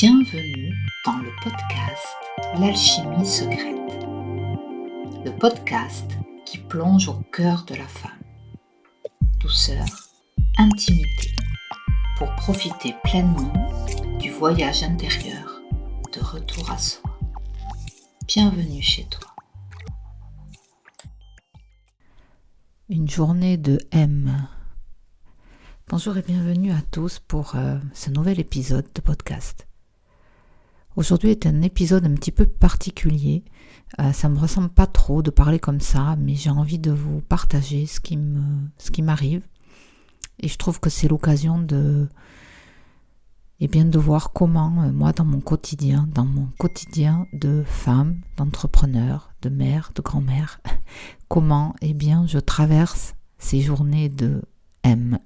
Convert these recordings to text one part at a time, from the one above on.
Bienvenue dans le podcast L'alchimie secrète, le podcast qui plonge au cœur de la femme. Douceur, intimité, pour profiter pleinement du voyage intérieur de retour à soi. Bienvenue chez toi. Une journée de M. Bonjour et bienvenue à tous pour ce nouvel épisode de podcast. Aujourd'hui est un épisode un petit peu particulier. Ça me ressemble pas trop de parler comme ça, mais j'ai envie de vous partager ce qui m'arrive. Et je trouve que c'est l'occasion de voir comment, moi, dans mon quotidien de femme, d'entrepreneur, de mère, de grand-mère, comment, je traverse ces journées de M.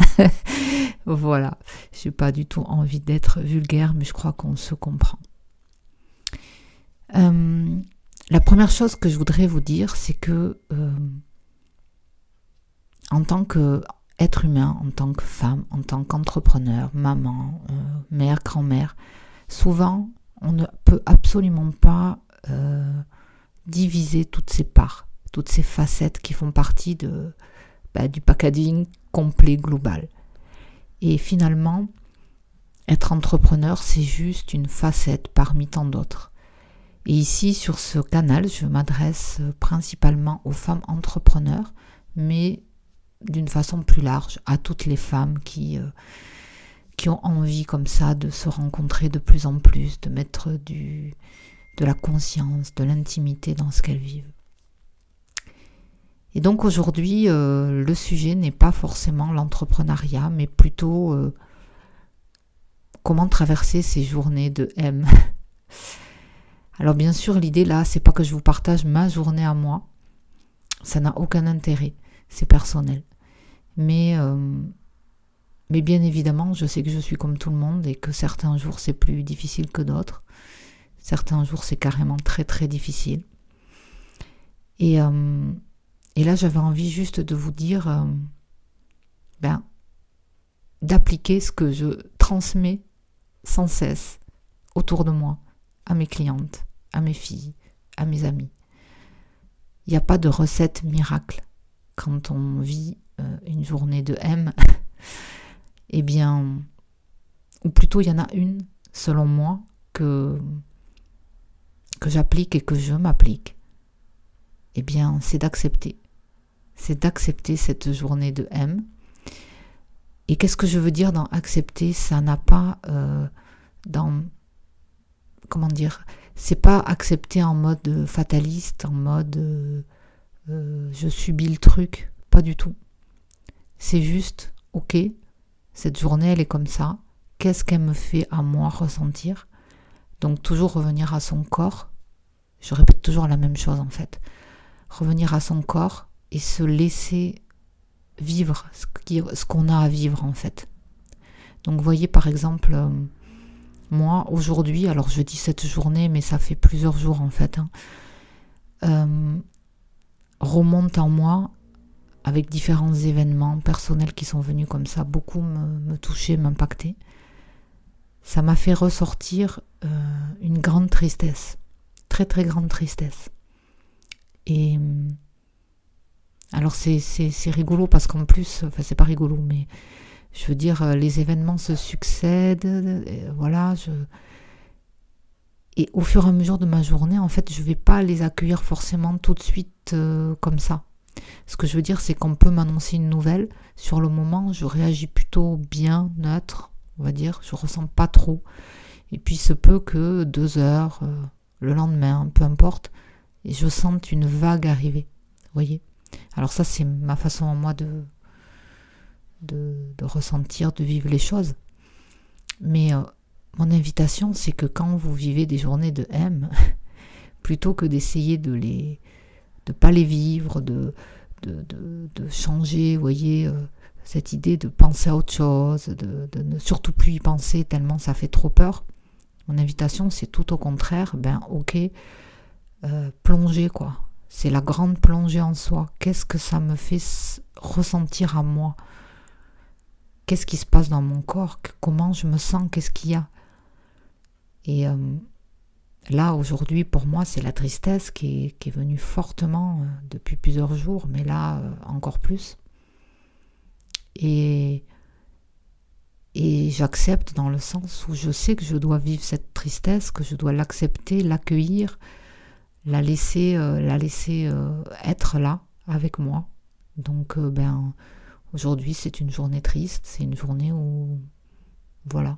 Voilà, j'ai pas du tout envie d'être vulgaire, mais je crois qu'on se comprend. La première chose que je voudrais vous dire, c'est que en tant qu'être humain, en tant que femme, en tant qu'entrepreneur, maman, mère, grand-mère, souvent on ne peut absolument pas diviser toutes ces parts, toutes ces facettes qui font partie du packaging complet global. Et finalement, être entrepreneur, c'est juste une facette parmi tant d'autres. Et ici, sur ce canal, je m'adresse principalement aux femmes entrepreneurs, mais d'une façon plus large, à toutes les femmes qui ont envie comme ça de se rencontrer de plus en plus, de mettre de la conscience, de l'intimité dans ce qu'elles vivent. Et donc aujourd'hui, le sujet n'est pas forcément l'entrepreneuriat, mais plutôt comment traverser ces journées de M. Alors bien sûr, l'idée là, c'est pas que je vous partage ma journée à moi, ça n'a aucun intérêt, c'est personnel. Mais bien évidemment, je sais que je suis comme tout le monde et que certains jours c'est plus difficile que d'autres. Certains jours c'est carrément très très difficile. Et là, j'avais envie juste de vous dire, d'appliquer ce que je transmets sans cesse autour de moi, à mes clientes, à mes filles, à mes amis. Il n'y a pas de recette miracle quand on vit une journée de M. Ou plutôt il y en a une, selon moi, que j'applique et que je m'applique. C'est d'accepter. C'est d'accepter cette journée de M. Et qu'est-ce que je veux dire dans accepter ? Ça n'a pas c'est pas accepter en mode fataliste, en mode je subis le truc, pas du tout. C'est juste, ok, cette journée elle est comme ça, qu'est-ce qu'elle me fait à moi ressentir ? Donc toujours revenir à son corps, je répète toujours la même chose en fait, revenir à son corps et se laisser vivre ce qu'on a à vivre en fait. Donc vous voyez par exemple, moi aujourd'hui, alors je dis cette journée mais ça fait plusieurs jours en fait, remonte en moi avec différents événements personnels qui sont venus comme ça, beaucoup me toucher, m'impacter. Ça m'a fait ressortir une grande tristesse, très très grande tristesse. Et alors c'est rigolo parce qu'en plus, c'est pas rigolo, mais je veux dire, les événements se succèdent, et au fur et à mesure de ma journée, en fait, je vais pas les accueillir forcément tout de suite comme ça. Ce que je veux dire, c'est qu'on peut m'annoncer une nouvelle. Sur le moment, je réagis plutôt bien, neutre, on va dire. Je ressens pas trop. Et puis, il se peut que 2 heures, le lendemain, peu importe, et je sente une vague arriver. Vous voyez ? Alors ça, c'est ma façon à moi de ressentir, de vivre les choses. Mais mon invitation, c'est que quand vous vivez des journées de M, plutôt que d'essayer de pas les vivre, de changer, vous voyez, cette idée de penser à autre chose, de ne surtout plus y penser tellement ça fait trop peur. Mon invitation, c'est tout au contraire, plonger quoi. C'est la grande plongée en soi. Qu'est-ce que ça me fait ressentir à moi ? Qu'est-ce qui se passe dans mon corps ? Comment je me sens ? Qu'est-ce qu'il y a ? Et là, aujourd'hui, pour moi, c'est la tristesse qui est venue fortement depuis plusieurs jours, mais là, encore plus. Et j'accepte dans le sens où je sais que je dois vivre cette tristesse, que je dois l'accepter, l'accueillir, la laisser être là avec moi. Donc, aujourd'hui, c'est une journée triste, c'est une journée où, voilà,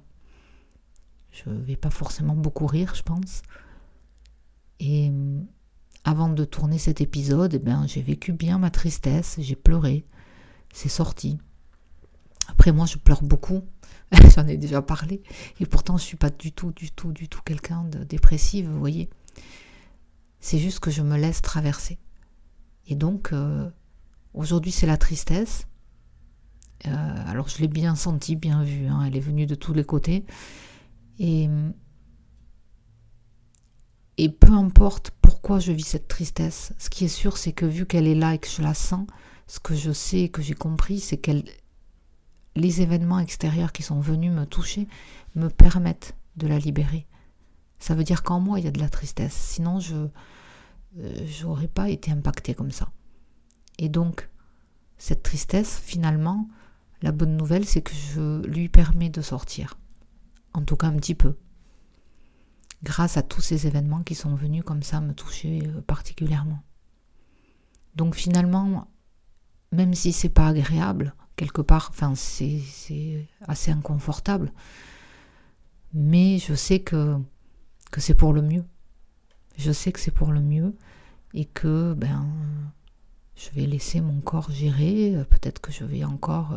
je ne vais pas forcément beaucoup rire, je pense. Et avant de tourner cet épisode, j'ai vécu bien ma tristesse, j'ai pleuré, c'est sorti. Après, moi, je pleure beaucoup, j'en ai déjà parlé, et pourtant, je ne suis pas du tout quelqu'un de dépressif, vous voyez. C'est juste que je me laisse traverser. Et donc, aujourd'hui, c'est la tristesse. Alors, je l'ai bien senti, bien vu, hein, elle est venue de tous les côtés. Et peu importe pourquoi je vis cette tristesse, ce qui est sûr, c'est que vu qu'elle est là et que je la sens, ce que je sais et que j'ai compris, c'est que les événements extérieurs qui sont venus me toucher me permettent de la libérer. Ça veut dire qu'en moi, il y a de la tristesse. Sinon, je n'aurais pas été impactée comme ça. Et donc, cette tristesse, finalement, la bonne nouvelle, c'est que je lui permets de sortir. En tout cas, un petit peu. Grâce à tous ces événements qui sont venus comme ça me toucher particulièrement. Donc finalement, même si c'est pas agréable, quelque part, c'est assez inconfortable, mais je sais que c'est pour le mieux. Je sais que c'est pour le mieux et que je vais laisser mon corps gérer. Peut-être que je vais encore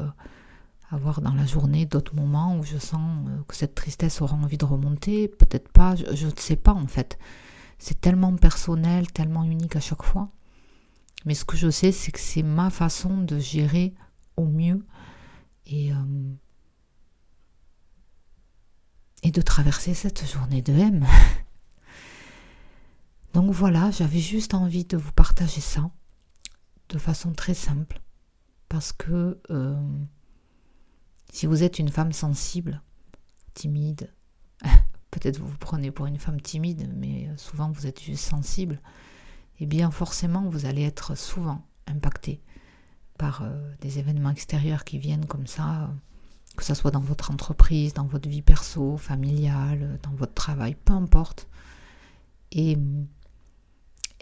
avoir dans la journée d'autres moments où je sens que cette tristesse aura envie de remonter, peut-être pas, je ne sais pas en fait. C'est tellement personnel, tellement unique à chaque fois. Mais ce que je sais, c'est que c'est ma façon de gérer au mieux et de traverser cette journée de M. Donc voilà, j'avais juste envie de vous partager ça de façon très simple parce que si vous êtes une femme sensible, timide, peut-être vous vous prenez pour une femme timide, mais souvent vous êtes juste sensible, eh bien forcément vous allez être souvent impacté par des événements extérieurs qui viennent comme ça, que ce soit dans votre entreprise, dans votre vie perso, familiale, dans votre travail, peu importe. Et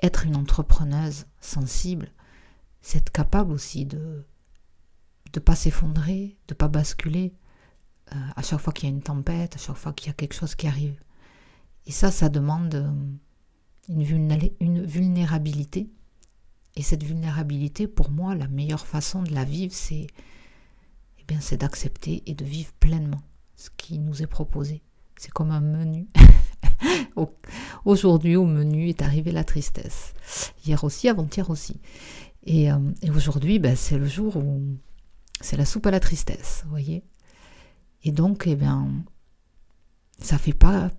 être une entrepreneuse sensible, c'est être capable aussi de ne pas s'effondrer, de ne pas basculer à chaque fois qu'il y a une tempête, à chaque fois qu'il y a quelque chose qui arrive. Et ça demande une vulnérabilité. Et cette vulnérabilité, pour moi, la meilleure façon de la vivre, c'est d'accepter et de vivre pleinement ce qui nous est proposé. C'est comme un menu. Aujourd'hui, au menu est arrivée la tristesse. Hier aussi, avant-hier aussi. Et aujourd'hui, c'est le jour où c'est la soupe à la tristesse, vous voyez. Et donc, ça fait pas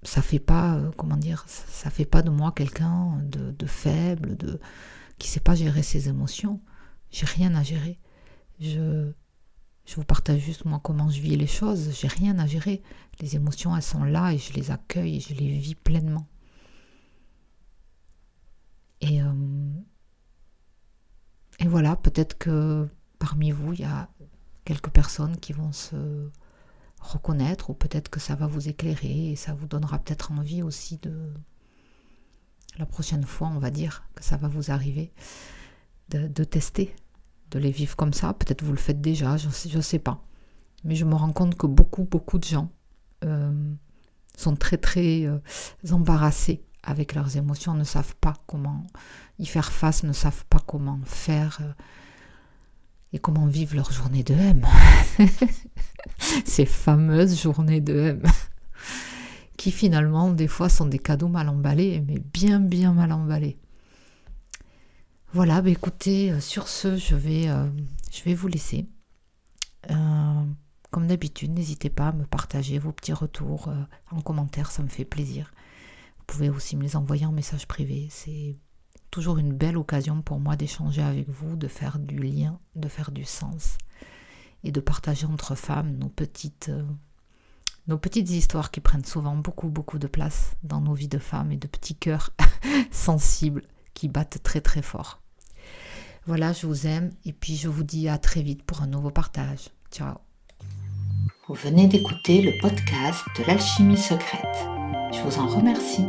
de moi quelqu'un de faible, qui sait pas gérer ses émotions. J'ai rien à gérer. Je vous partage juste moi comment je vis les choses. J'ai rien à gérer. Les émotions, elles sont là et je les accueille et je les vis pleinement. Et voilà, peut-être que parmi vous, il y a quelques personnes qui vont se reconnaître, ou peut-être que ça va vous éclairer et ça vous donnera peut-être envie aussi de, la prochaine fois, on va dire, que ça va vous arriver, de tester, de les vivre comme ça. Peut-être vous le faites déjà, je sais pas. Mais je me rends compte que beaucoup de gens sont très très embarrassés avec leurs émotions, ne savent pas comment y faire face, ne savent pas comment faire et comment vivre leur journée de M. Ces fameuses journées de M qui finalement des fois sont des cadeaux mal emballés, mais bien mal emballés. Voilà, écoutez, sur ce, je vais vous laisser. Comme d'habitude, n'hésitez pas à me partager vos petits retours en commentaire, ça me fait plaisir. Vous pouvez aussi me les envoyer en message privé. C'est toujours une belle occasion pour moi d'échanger avec vous, de faire du lien, de faire du sens et de partager entre femmes nos petites nos petites histoires qui prennent souvent beaucoup de place dans nos vies de femmes et de petits cœurs sensibles qui battent très très fort. Voilà, je vous aime et puis je vous dis à très vite pour un nouveau partage. Ciao. Vous venez d'écouter le podcast de l'alchimie secrète. Je vous en remercie.